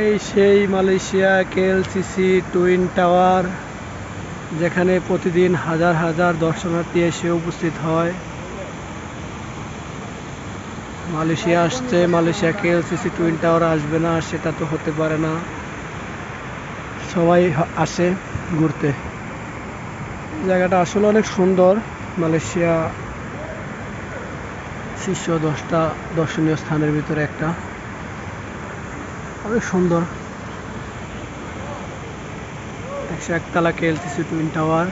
এই সেই Malaysia KLCC twin tower, যেখানে প্রতিদিন হাজার হাজার দর্শনার্থী এসে উপস্থিত হয়। মালয়েশিয়া আসছে, মালয়েশিয়া কেএলসিসি টুইন টাওয়ার আসবে না সেটা তো হতে পারে না। সবাই আসে ঘুরতে। জায়গাটা আসলে অনেক সুন্দর। মালয়েশিয়া শীর্ষ 10টা দর্শনীয় স্থানের ভিতরে একটা, অনেক সুন্দর। 101 তলা কেএলসিসি টুইন টাওয়ার।